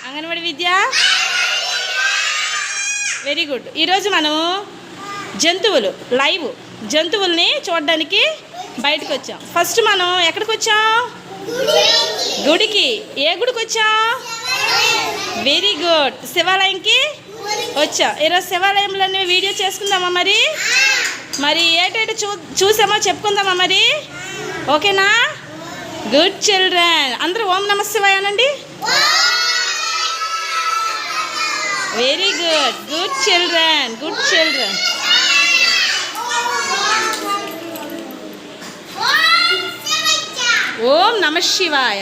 అంగన్వాడి విద్య very good. ఈరోజు మనం జంతువుల్ని చూడడానికి బయటకు వచ్చాం. ఫస్ట్ మనం ఎక్కడికి వచ్చాం? గుడికి. ఏ గుడికి వచ్చాం? Very good. శివాలయంకి వచ్చాం. ఈరోజు శివాలయంలోనే వీడియో చేసుకుందామా? మరి ఏటేటి చూసామో చెప్పుకుందామా? మరి ఓకేనా? Good children. అందరూ ఓం నమః శివాయ అనండి. Very good. Good children. ఓం నమః శివాయ.